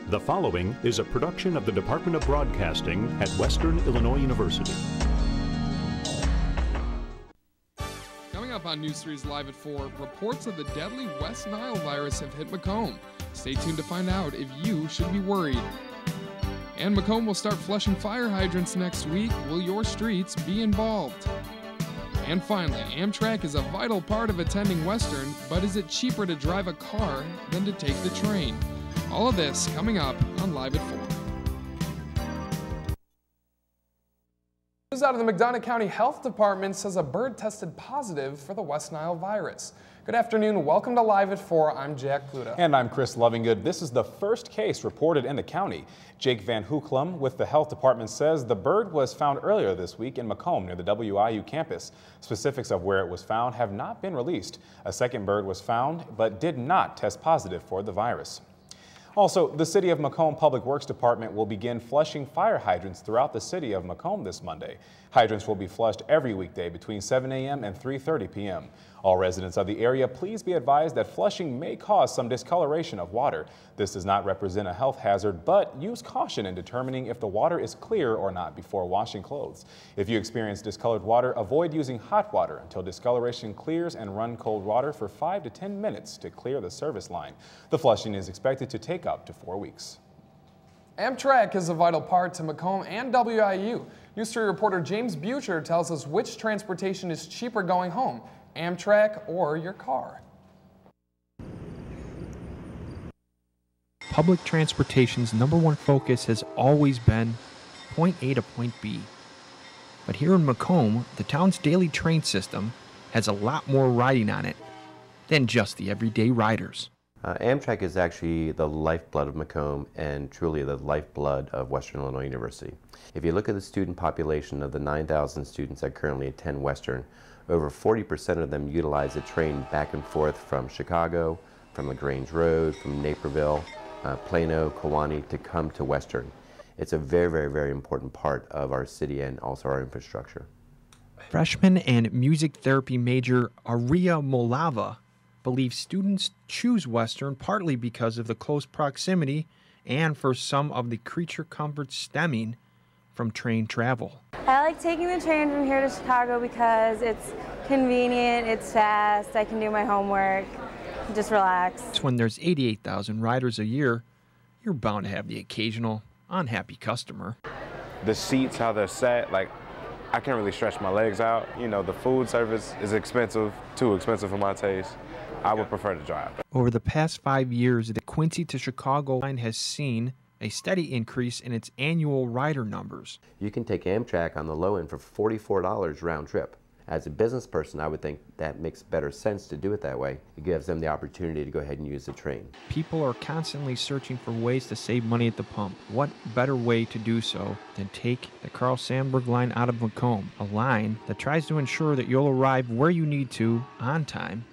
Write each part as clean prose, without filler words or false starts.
The following is a production of the Department of Broadcasting at Western Illinois University. Coming up on News 3's Live at 4, reports of the deadly West Nile virus have hit Macomb. Stay tuned to find out if you should be worried. And Macomb will start flushing fire hydrants next week. Will your streets be involved? And finally, Amtrak is a vital part of attending Western, but is it cheaper to drive a car than to take the train? All of this coming up on Live at 4. News out of the McDonough County Health Department says a bird tested positive for the West Nile virus. Good afternoon. Welcome to Live at 4. I'm Jack Pluta. And I'm Chris Lovingood. This is the first case reported in the county. Jake Van Hoeklum with the health department says the bird was found earlier this week in Macomb near the WIU campus. Specifics of where it was found have not been released. A second bird was found but did not test positive for the virus. Also, the City of Macomb Public Works Department will begin flushing fire hydrants throughout the city of Macomb this Monday. Hydrants will be flushed every weekday between 7 a.m. and 3:30 p.m. All residents of the area, please be advised that flushing may cause some discoloration of water. This does not represent a health hazard, but use caution in determining if the water is clear or not before washing clothes. If you experience discolored water, avoid using hot water until discoloration clears and run cold water for 5 to 10 minutes to clear the service line. The flushing is expected to take up to 4 weeks. Amtrak is a vital part to Macomb and WIU. News 3 reporter James Butcher tells us which transportation is cheaper going home, Amtrak or your car. Public transportation's #1 focus has always been point A to point B. But here in Macomb, the town's daily train system has a lot more riding on it than just the everyday riders. Amtrak is actually the lifeblood of Macomb and truly the lifeblood of Western Illinois University. If you look at the student population of the 9,000 students that currently attend Western, over 40% of them utilize the train back and forth from Chicago, from LaGrange Road, from Naperville, Plano, Kewanee to come to Western. It's a very, very, very important part of our city and also our infrastructure. Freshman and music therapy major Aria Molava believes students choose Western partly because of the close proximity and for some of the creature comforts stemming from train travel. I like taking the train from here to Chicago because it's convenient, it's fast, I can do my homework, just relax. When there's 88,000 riders a year, you're bound to have the occasional unhappy customer. The seats, how they're set, like I can't really stretch my legs out. You know, the food service is expensive, too expensive for my taste. I would prefer to drive. Over the past 5 years, the Quincy to Chicago line has seen a steady increase in its annual rider numbers. You can take Amtrak on the low end for $44 round trip. As a business person, I would think that makes better sense to do it that way. It gives them the opportunity to go ahead and use the train. People are constantly searching for ways to save money at the pump. What better way to do so than take the Carl Sandburg line out of Macomb, a line that tries to ensure that you'll arrive where you need to on time.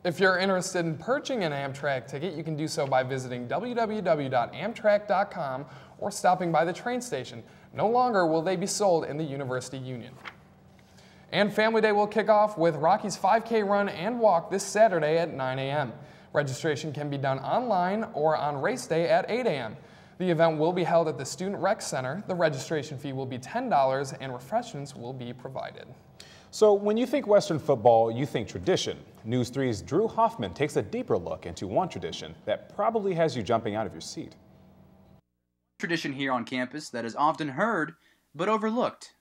If you're interested in purchasing an Amtrak ticket, you can do so by visiting www.amtrak.com or stopping by the train station. No longer will they be sold in the University Union. And Family Day will kick off with Rocky's 5K run and walk this Saturday at 9 a.m. Registration can be done online or on race day at 8 a.m. The event will be held at the Student Rec Center. The registration fee will be $10 and refreshments will be provided. So when you think Western football, you think tradition. News 3's Drew Hoffman takes a deeper look into one tradition that probably has you jumping out of your seat. Tradition here on campus that is often heard but overlooked.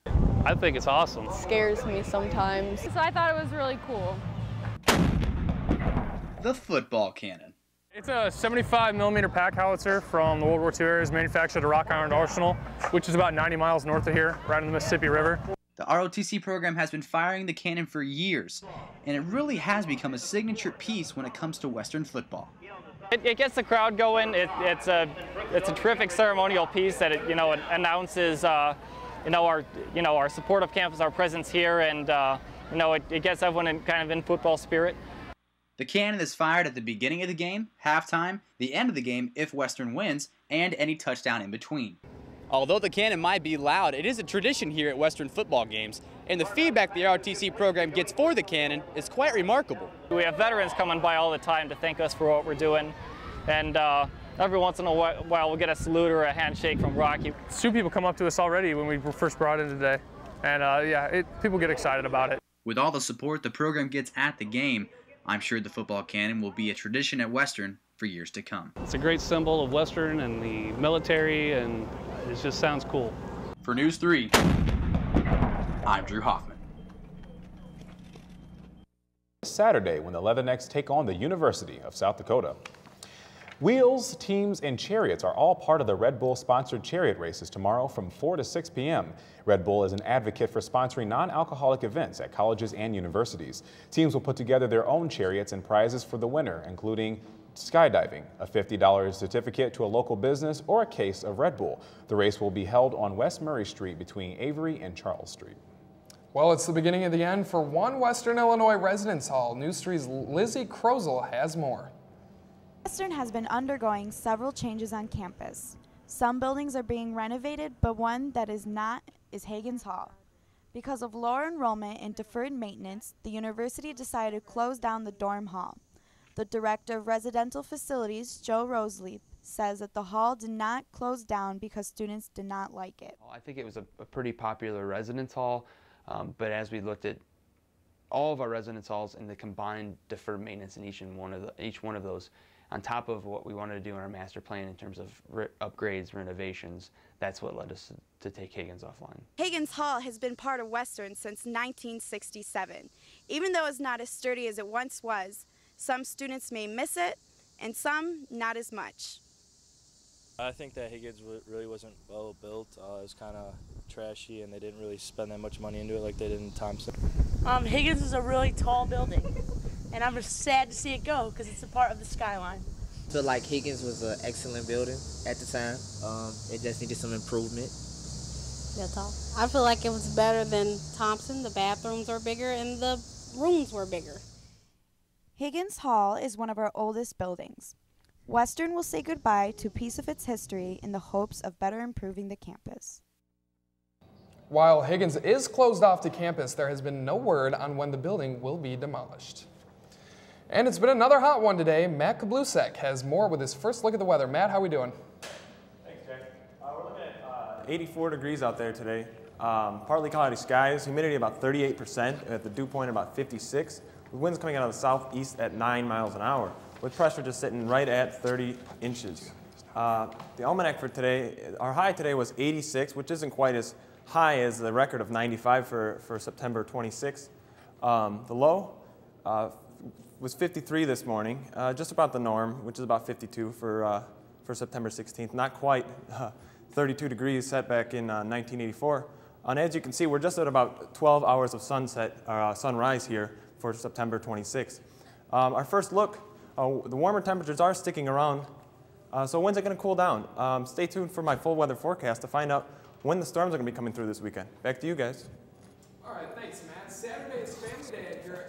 I think it's awesome. It scares me sometimes. So I thought it was really cool. The football cannon. It's a 75mm pack howitzer from the World War II era, manufactured at Rock Island Arsenal, which is about 90 miles north of here, right on the Mississippi River. The ROTC program has been firing the cannon for years, and it really has become a signature piece when it comes to Western football. It gets the crowd going. It's a terrific ceremonial piece that it announces our support of campus, our presence here, and it gets everyone in football spirit. The cannon is fired at the beginning of the game, halftime, the end of the game if Western wins, and any touchdown in between. Although the cannon might be loud, it is a tradition here at Western football games, and the feedback the ROTC program gets for the cannon is quite remarkable. We have veterans coming by all the time to thank us for what we're doing, and every once in a while we'll get a salute or a handshake from Rocky. 2 people come up to us already when we were first brought in today, and yeah, people get excited about it. With all the support the program gets at the game, I'm sure the football cannon will be a tradition at Western for years to come. It's a great symbol of Western and the military, and it just sounds cool. For News 3, I'm Drew Hoffman. Saturday, when the Leathernecks take on the University of South Dakota. Wheels, teams, and chariots are all part of the Red Bull-sponsored chariot races tomorrow from 4 to 6 p.m. Red Bull is an advocate for sponsoring non-alcoholic events at colleges and universities. Teams will put together their own chariots and prizes for the winner, including skydiving, a $50 certificate to a local business, or a case of Red Bull. The race will be held on West Murray Street between Avery and Charles Street. Well, it's the beginning of the end for one Western Illinois residence hall. News 3's Lizzie Krozel has more. Western has been undergoing several changes on campus. Some buildings are being renovated, but one that is not is Hagen's Hall. Because of lower enrollment and deferred maintenance, the university decided to close down the dorm hall. The director of residential facilities, Joe Roseleap, says that the hall did not close down because students did not like it. I think it was a pretty popular residence hall, but as we looked at all of our residence halls and the combined deferred maintenance in each one of those, on top of what we wanted to do in our master plan in terms of upgrades, renovations, that's what led us to take Hagen's offline. Hagen's Hall has been part of Western since 1967. Even though it's not as sturdy as it once was, some students may miss it, and some not as much. I think that Higgins really wasn't well built. It was kind of trashy, and they didn't really spend that much money into it like they did in Thompson. Higgins is a really tall building, and I'm just sad to see it go because it's a part of the skyline. I feel like Higgins was an excellent building at the time. It just needed some improvement. That's all. I feel like it was better than Thompson. The bathrooms were bigger and the rooms were bigger. Hagen's Hall is one of our oldest buildings. Western will say goodbye to a piece of its history in the hopes of better improving the campus. While Higgins is closed off to campus, there has been no word on when the building will be demolished. And it's been another hot one today. Matt Kablusek has more with his first look at the weather. Matt, how are we doing? Thanks, Jack. We're looking at 84 degrees out there today. Partly cloudy skies, humidity about 38%, at the dew point about 56, with winds coming out of the southeast at 9 miles an hour, with pressure just sitting right at 30 inches. The almanac for today, our high today was 86, which isn't quite as high as the record of 95 for September 26th. The low was 53 this morning, just about the norm, which is about 52 for September 16th. Not quite 32 degrees set back in 1984. And as you can see, we're just at about 12 hours of sunrise here for September 26th. Our first look, the warmer temperatures are sticking around. So when's it going to cool down? Stay tuned for my full weather forecast to find out when the storms are going to be coming through this weekend. Back to you guys. All right, thanks, Matt. Saturday is Family Day here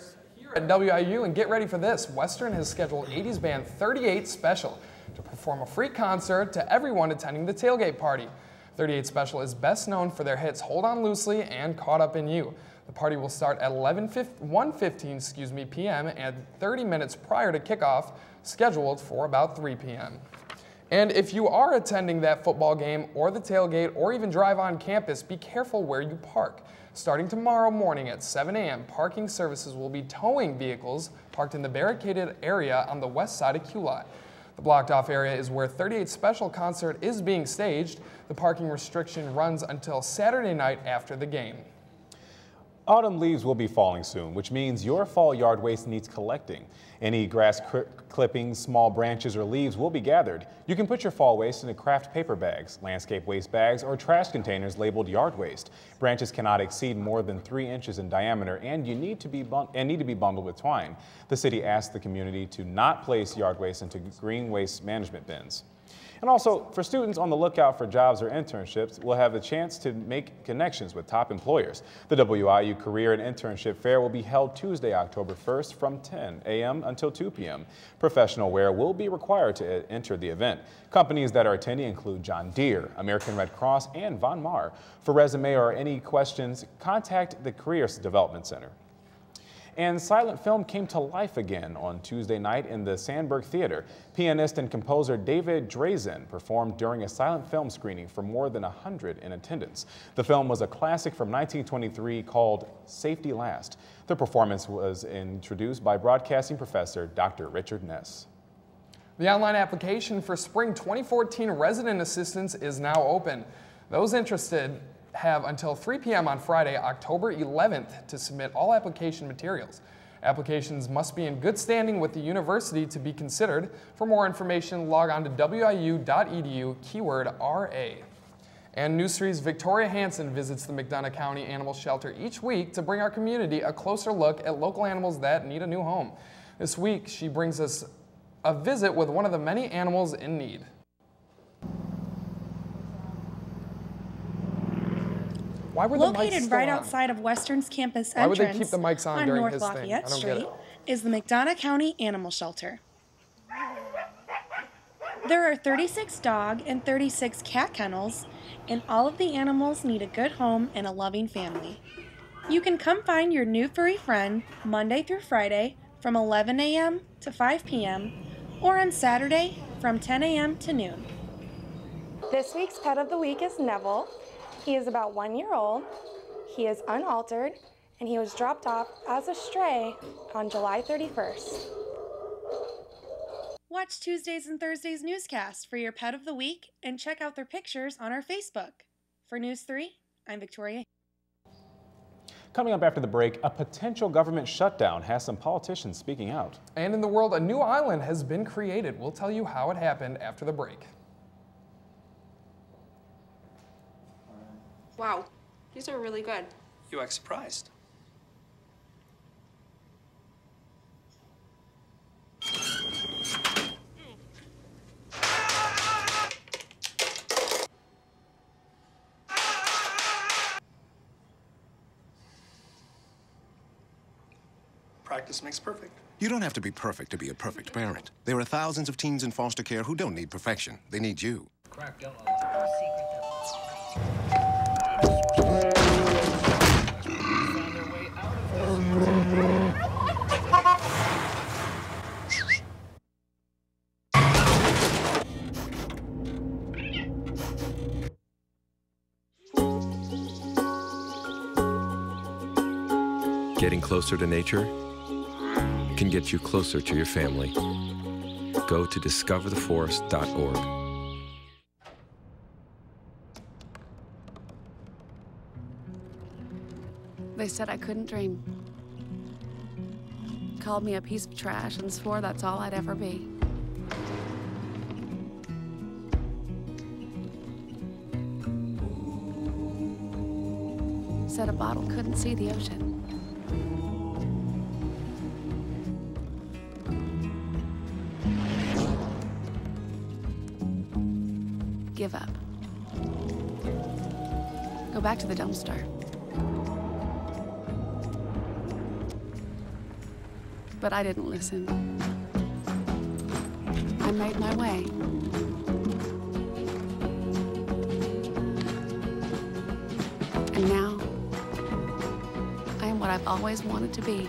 at WIU, and get ready for this. Western has scheduled 80s Band 38 Special to perform a free concert to everyone attending the tailgate party. 38 Special is best known for their hits Hold On Loosely and Caught Up in You. The party will start at 1:15 p.m. and 30 minutes prior to kickoff, scheduled for about 3 p.m. And if you are attending that football game or the tailgate or even drive on campus, be careful where you park. Starting tomorrow morning at 7 a.m., parking services will be towing vehicles parked in the barricaded area on the west side of Q-Lot. The blocked off area is where 38 Special concert is being staged. The parking restriction runs until Saturday night after the game. Autumn leaves will be falling soon, which means your fall yard waste needs collecting. Any grass clippings, small branches, or leaves will be gathered. You can put your fall waste into craft paper bags, landscape waste bags, or trash containers labeled yard waste. Branches cannot exceed more than 3 inches in diameter and need to be bundled with twine. The city asked the community to not place yard waste into green waste management bins. And also, for students on the lookout for jobs or internships, will have a chance to make connections with top employers. The WIU Career and Internship Fair will be held Tuesday, October 1st from 10 a.m. until 2 p.m. Professional wear will be required to enter the event. Companies that are attending include John Deere, American Red Cross, and Von Maur. For resume or any questions, contact the Careers Development Center. And silent film came to life again on Tuesday night in the Sandburg Theater. Pianist and composer David Drazen performed during a silent film screening for more than 100 in attendance. The film was a classic from 1923 called Safety Last. The performance was introduced by broadcasting professor Dr. Richard Ness. The online application for Spring 2014 resident assistance is now open. Those interested have until 3 p.m. on Friday, October 11th to submit all application materials. Applications must be in good standing with the university to be considered. For more information, log on to wiu.edu, keyword RA. And News 3's Victoria Hansen visits the McDonough County Animal Shelter each week to bring our community a closer look at local animals that need a new home. This week, she brings us a visit with one of the many animals in need. Why were the mics Located still right on? outside of Western's campus Why would entrance they keep the mics on during North his thing? Lafayette I don't get Street it. is the McDonough County Animal Shelter. There are 36 dog and 36 cat kennels, and all of the animals need a good home and a loving family. You can come find your new furry friend Monday through Friday from 11 a.m. to 5 p.m. or on Saturday from 10 a.m. to noon. This week's pet of the week is Neville. He is about 1 year old. He is unaltered, and he was dropped off as a stray on July 31st. Watch Tuesdays and Thursdays newscast for your pet of the week and check out their pictures on our Facebook. For News 3, I'm Victoria. Coming up after the break, a potential government shutdown has some politicians speaking out. And in the world, a new island has been created. We'll tell you how it happened after the break. Wow, these are really good. You act surprised. Practice makes perfect. You don't have to be perfect to be a perfect parent. There are thousands of teens in foster care who don't need perfection. They need you. Cracked out. Getting closer to nature can get you closer to your family. Go to discovertheforest.org. They said I couldn't dream. Called me a piece of trash and swore that's all I'd ever be. Said a bottle couldn't see the ocean. Give up. Go back to the dumpster. But I didn't listen. I made my way. And now, I am what I've always wanted to be.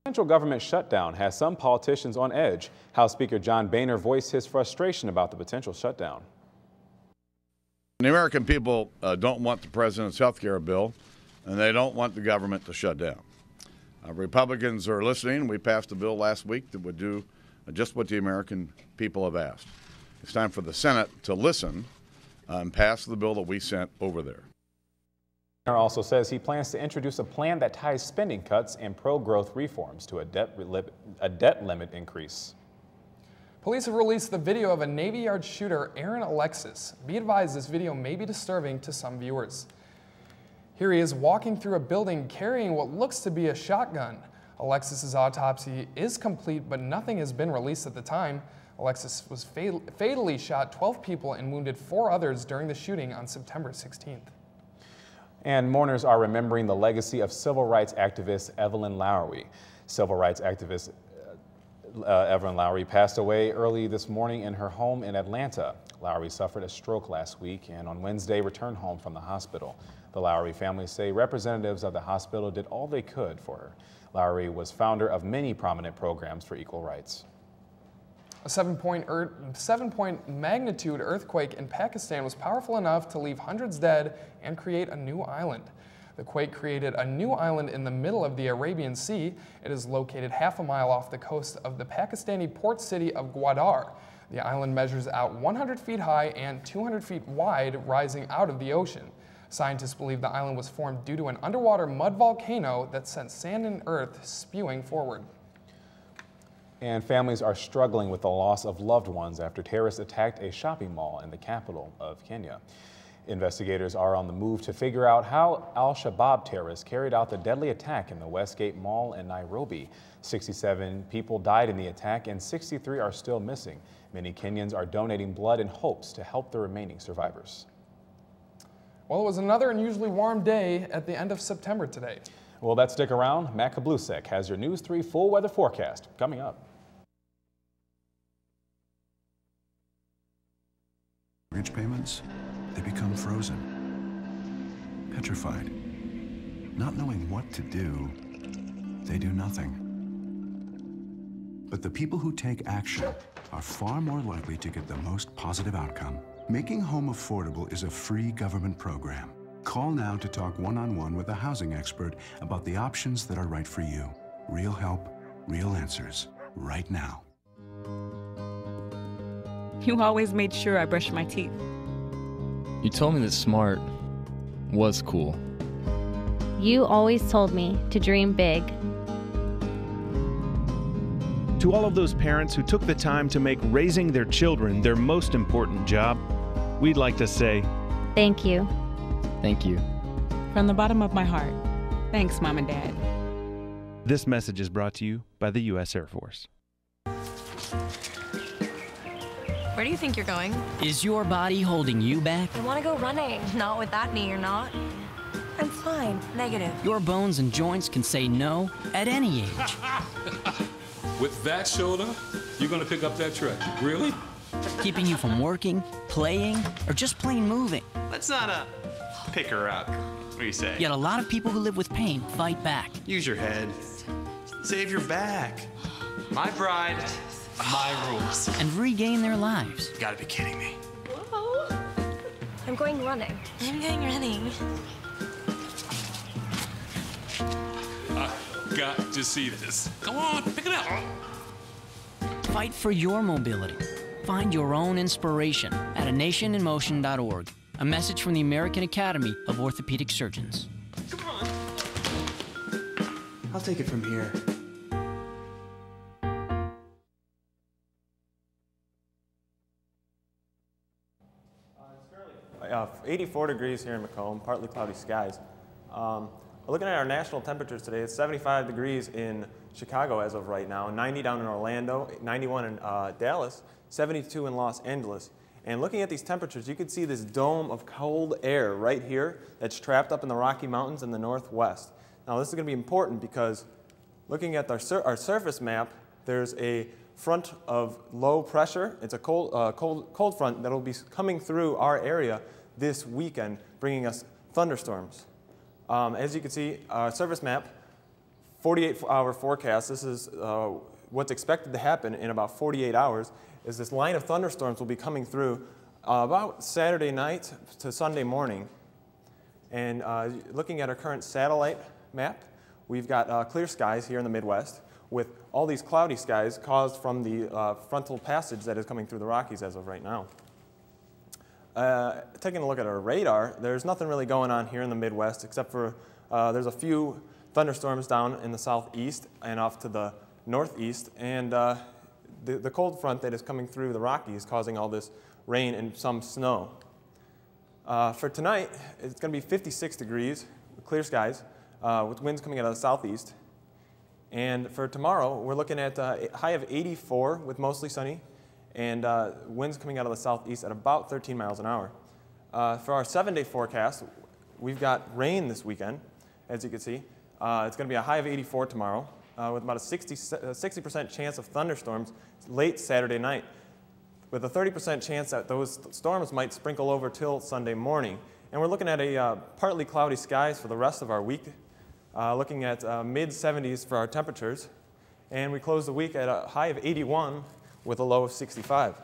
Central government shutdown has some politicians on edge. House Speaker John Boehner voiced his frustration about the potential shutdown. The American people don't want the president's health care bill, and they don't want the government to shut down. Republicans are listening. We passed a bill last week that would do just what the American people have asked. It's time for the Senate to listen and pass the bill that we sent over there. Boehner also says he plans to introduce a plan that ties spending cuts and pro-growth reforms to a debt limit increase. Police have released the video of a Navy Yard shooter, Aaron Alexis. Be advised, this video may be disturbing to some viewers. Here he is walking through a building carrying what looks to be a shotgun. Alexis's autopsy is complete, but nothing has been released at the time. Alexis was fatally shot 12 people and wounded 4 others during the shooting on September 16th. And mourners are remembering the legacy of civil rights activist Evelyn Lowery. Civil rights activist Evelyn Lowry passed away early this morning in her home in Atlanta. Lowry suffered a stroke last week and on Wednesday returned home from the hospital. The Lowry family say representatives of the hospital did all they could for her. Lowry was founder of many prominent programs for equal rights. A 7-point magnitude earthquake in Pakistan was powerful enough to leave hundreds dead and create a new island. The quake created a new island in the middle of the Arabian Sea. It is located half a mile off the coast of the Pakistani port city of Gwadar. The island measures out 100 feet high and 200 feet wide, rising out of the ocean. Scientists believe the island was formed due to an underwater mud volcano that sent sand and earth spewing forward. And families are struggling with the loss of loved ones after terrorists attacked a shopping mall in the capital of Kenya. Investigators are on the move to figure out how al-Shabaab terrorists carried out the deadly attack in the Westgate Mall in Nairobi. 67 people died in the attack and 63 are still missing. Many Kenyans are donating blood in hopes to help the remaining survivors. Well, it was another unusually warm day at the end of September today. Well, let's stick around. Matt Kablusek has your News 3 full weather forecast coming up. Mortgage payments, they become frozen, petrified. Not knowing what to do, they do nothing. But the people who take action are far more likely to get the most positive outcome. Making home affordable is a free government program. Call now to talk one-on-one with a housing expert about the options that are right for you. Real help, real answers, right now. You always made sure I brushed my teeth. You told me that smart was cool. You always told me to dream big. To all of those parents who took the time to make raising their children their most important job, we'd like to say, thank you. Thank you. From the bottom of my heart, thanks, Mom and Dad. This message is brought to you by the U.S. Air Force. Where do you think you're going? Is your body holding you back? I want to go running. Not with that knee, you're not. I'm fine. Negative. Your bones and joints can say no at any age. With that shoulder, you're going to pick up that truck. Really? Keeping you from working, playing, or just plain moving. Let's not pick her up. What do you say? Yet a lot of people who live with pain fight back. Use your head. Save your back. My bride, my rules. And regain their lives. You gotta be kidding me. Whoa. I'm going running. I'm going running. Got to see this. Come on, pick it up. Fight for your mobility. Find your own inspiration at anationinmotion.org. A message from the American Academy of Orthopedic Surgeons. Come on. I'll take it from here. 84 degrees here in Macomb, partly cloudy skies. Looking at our national temperatures today, it's 75 degrees in Chicago as of right now, 90 down in Orlando, 91 in Dallas, 72 in Los Angeles. And looking at these temperatures, you can see this dome of cold air right here that's trapped up in the Rocky Mountains in the northwest. Now this is going to be important because looking at our surface map, there's a front of low pressure. It's a cold front that will be coming through our area this weekend, bringing us thunderstorms. As you can see, our surface map, 48-hour forecast, this is what's expected to happen in about 48 hours, is this line of thunderstorms will be coming through about Saturday night to Sunday morning. And looking at our current satellite map, we've got clear skies here in the Midwest with all these cloudy skies caused from the frontal passage that is coming through the Rockies as of right now. Taking a look at our radar, there's nothing really going on here in the Midwest except for there's a few thunderstorms down in the southeast and off to the northeast, and the cold front that is coming through the Rockies causing all this rain and some snow. For tonight, it's going to be 56 degrees, clear skies, with winds coming out of the southeast. And for tomorrow, we're looking at a high of 84 with mostly sunny, and winds coming out of the southeast at about 13 miles an hour. For our 7-day forecast, we've got rain this weekend, as you can see. It's going to be a high of 84 tomorrow, with about a 60% chance of thunderstorms late Saturday night, with a 30% chance that those storms might sprinkle over till Sunday morning. And we're looking at a partly cloudy skies for the rest of our week, looking at mid-70s for our temperatures. And we close the week at a high of 81 with a low of 65.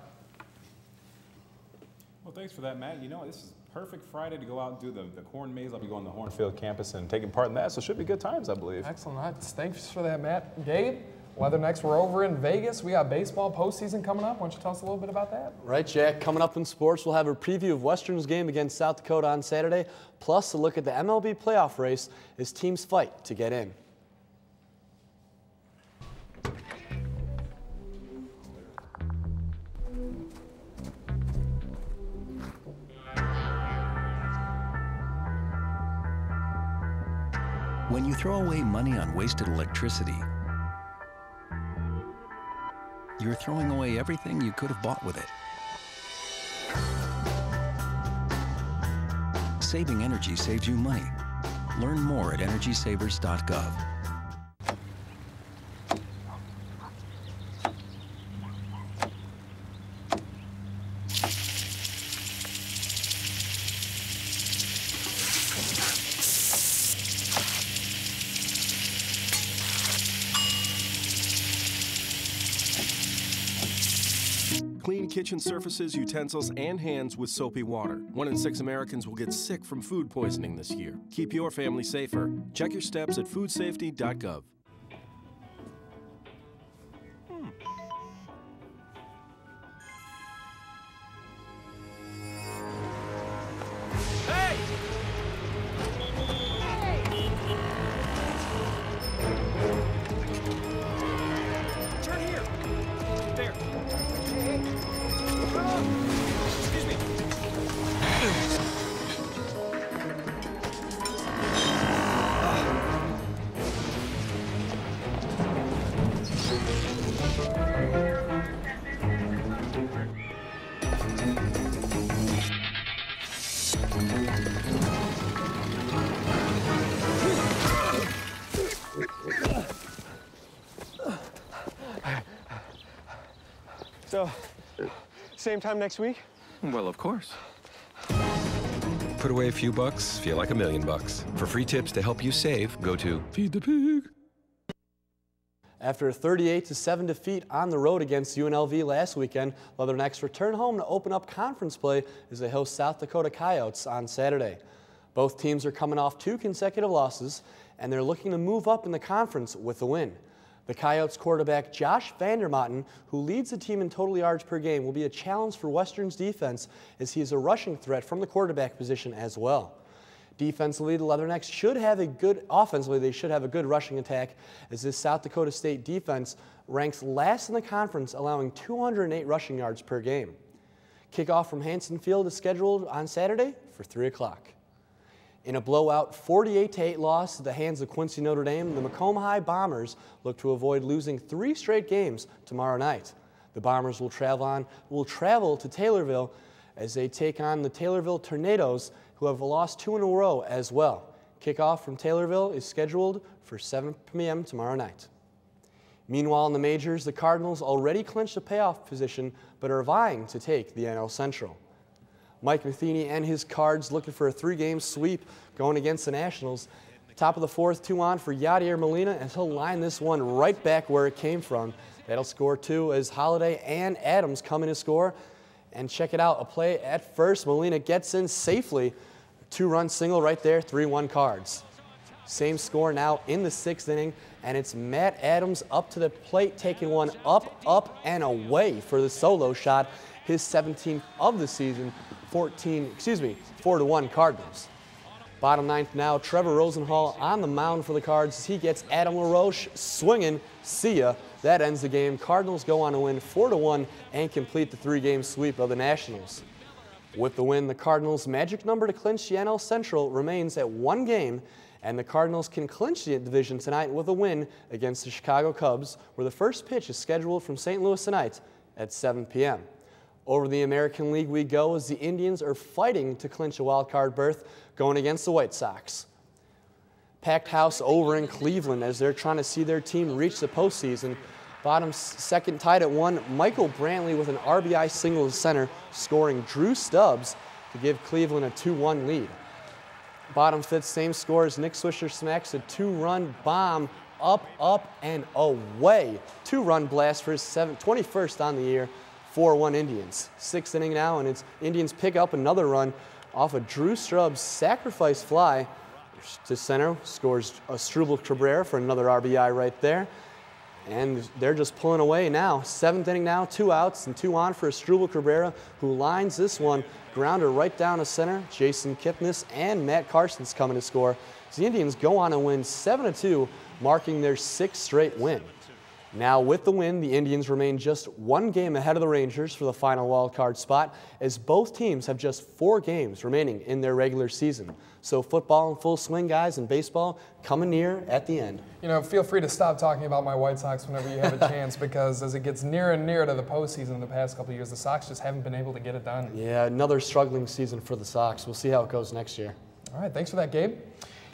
Well, thanks for that, Matt. You know, this is perfect Friday to go out and do the corn maze. I'll be going to the Hornfield campus and taking part in that, so it should be good times, I believe. Excellent. Thanks for that, Matt. Gabe, weather next, we're over in Vegas. We got baseball postseason coming up. Why don't you tell us a little bit about that? Right, Jack. Coming up in sports, we'll have a preview of Western's game against South Dakota on Saturday, plus a look at the MLB playoff race as teams fight to get in. When you throw away money on wasted electricity, you're throwing away everything you could have bought with it. Saving energy saves you money. Learn more at energysavers.gov. Clean kitchen surfaces, utensils, and hands with soapy water. 1 in 6 Americans will get sick from food poisoning this year. Keep your family safer. Check your steps at foodsafety.gov. So, same time next week? Well, of course. Put away a few bucks, feel like $1 million. For free tips to help you save, go to Feed the Pig. After a 38-7 defeat on the road against UNLV last weekend, Leathernecks return home to open up conference play as they host South Dakota Coyotes on Saturday. Both teams are coming off 2 consecutive losses, and they're looking to move up in the conference with a win. The Coyotes quarterback Josh Vandermotten, who leads the team in total yards per game, will be a challenge for Western's defense as he is a rushing threat from the quarterback position as well. Defensively, the Leathernecks should have a good offensively. They should have a good rushing attack, as this South Dakota State defense ranks last in the conference, allowing 208 rushing yards per game. Kickoff from Hanson Field is scheduled on Saturday for 3 o'clock. In a blowout 48-8 loss at the hands of Quincy Notre Dame, the Macomb High Bombers look to avoid losing 3 straight games tomorrow night. The Bombers will travel to Taylorville as they take on the Taylorville Tornadoes, who have lost 2 in a row as well. Kickoff from Taylorville is scheduled for 7 p.m. tomorrow night. Meanwhile, in the majors, the Cardinals already clinched a playoff position but are vying to take the NL Central. Mike Matheny and his Cards looking for a 3-game sweep going against the Nationals. Top of the 4th, 2 on for Yadier Molina, and he'll line this one right back where it came from. That'll score 2 as Holiday and Adams come in to score. And check it out, a play at first. Molina gets in safely. 2-run single right there, 3-1 Cards. Same score now in the 6th inning, and it's Matt Adams up to the plate, taking one up, and away for the solo shot. His 17th of the season, 4-1 Cardinals. Bottom 9th now, Trevor Rosenhall on the mound for the Cards as he gets Adam LaRoche swinging. See ya. That ends the game. Cardinals go on to win 4-1 and complete the 3-game sweep of the Nationals. With the win, the Cardinals' magic number to clinch the NL Central remains at 1 game, and the Cardinals can clinch the division tonight with a win against the Chicago Cubs, where the first pitch is scheduled from St. Louis tonight at 7 p.m. Over the American League we go as the Indians are fighting to clinch a wild card berth going against the White Sox. packed house over in Cleveland as they're trying to see their team reach the postseason. Bottom second tied at 1, Michael Brantley with an RBI single to center, scoring Drew Stubbs to give Cleveland a 2-1 lead. Bottom fifth, same score as Nick Swisher smacks a 2-run bomb up, and away. 2-run blast for his 21st on the year, 4-1 Indians. 6th inning now, and it's Indians pick up another run off of Drew Stubbs' sacrifice fly to center, scores a Struble Cabrera for another RBI right there. And they're just pulling away now. 7th inning now, 2 outs and 2 on for Struble Cabrera, who lines this one, grounder right down to center. Jason Kipnis and Matt Carson's coming to score. The Indians go on to win 7-2, marking their 6th straight win. Now with the win, the Indians remain just 1 game ahead of the Rangers for the final wild card spot, as both teams have just 4 games remaining in their regular season. So football in full swing, guys, and baseball coming near at the end. You know, feel free to stop talking about my White Sox whenever you have a chance, because as it gets nearer and nearer to the postseason in the past couple of years, the Sox just haven't been able to get it done. Yeah, another struggling season for the Sox. We'll see how it goes next year. All right, thanks for that, Gabe.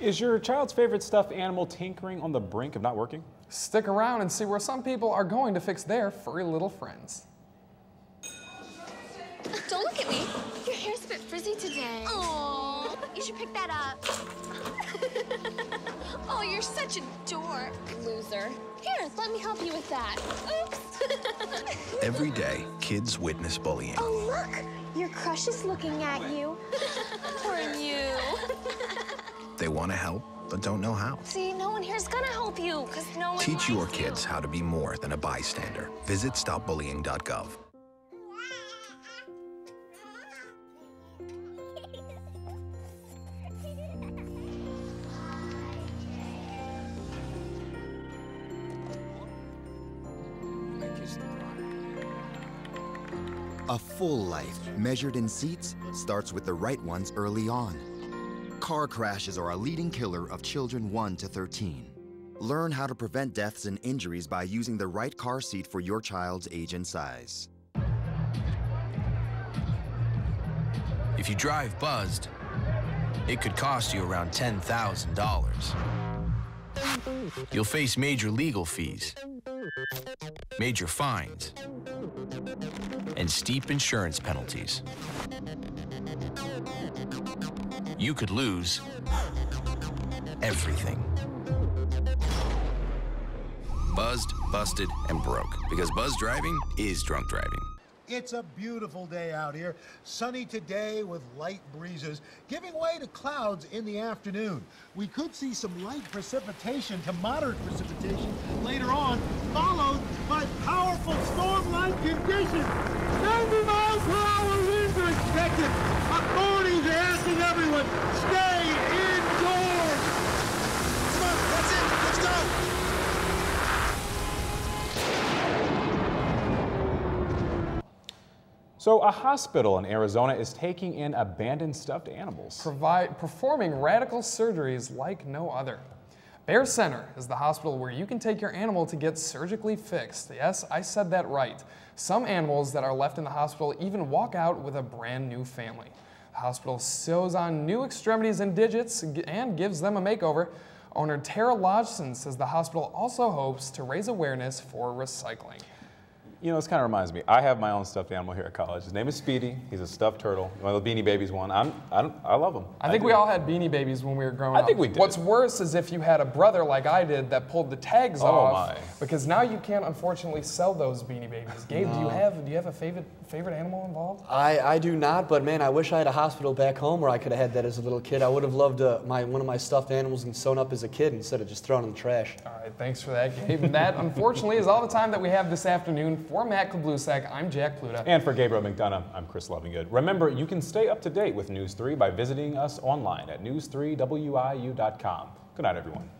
Is your child's favorite stuffed animal tinkering on the brink of not working? Stick around and see where some people are going to fix their furry little friends. Don't look at me. Your hair's a bit frizzy today. Oh, you should pick that up. Oh, you're such a dork. Loser. Here, let me help you with that. Oops. Every day, kids witness bullying. Oh, look. Your crush is looking at you. Poor you. They want to help, but don't know how. See, no one here's gonna help you, because no one Teach your likes you. kids how to be more than a bystander. Visit stopbullying.gov. A full life, measured in seats, starts with the right ones early on. Car crashes are a leading killer of children 1 to 13. Learn how to prevent deaths and injuries by using the right car seat for your child's age and size. If you drive buzzed, it could cost you around $10,000. You'll face major legal fees, major fines, and steep insurance penalties. You could lose everything. Buzzed, busted, and broke. Because buzz driving is drunk driving. It's a beautiful day out here. Sunny today with light breezes, giving way to clouds in the afternoon. We could see some light precipitation to moderate precipitation later on, followed by powerful storm-like conditions. 90 miles per hour winds are expected. Authorities are asking everyone, stay indoors. Come on, that's it. Let's go. So a hospital in Arizona is taking in abandoned stuffed animals. Performing radical surgeries like no other. Bear Center is the hospital where you can take your animal to get surgically fixed. Yes, I said that right. Some animals that are left in the hospital even walk out with a brand new family. The hospital sews on new extremities and digits and gives them a makeover. Owner Tara Lodgson says the hospital also hopes to raise awareness for recycling. You know, this kind of reminds me. I have my own stuffed animal here at college. His name is Speedy. He's a stuffed turtle. One of the Beanie Babies one. I love him. I think we all had Beanie Babies when we were growing up. I think we did. What's worse is if you had a brother like I did that pulled the tags off. My. Because now you can't unfortunately sell those Beanie Babies. Gabe, do you have a favorite animal involved? I do not, but man, I wish I had a hospital back home where I could have had that as a little kid. I would have loved one of my stuffed animals and sewn up as a kid instead of just thrown in the trash. All right, thanks for that, Gabe. And that, unfortunately, is all the time that we have this afternoon. For Matt Kablusek, I'm Jack Pluta. And for Gabriel McDonough, I'm Chris Lovingood. Remember, you can stay up to date with News 3 by visiting us online at news3wiu.com. Good night, everyone.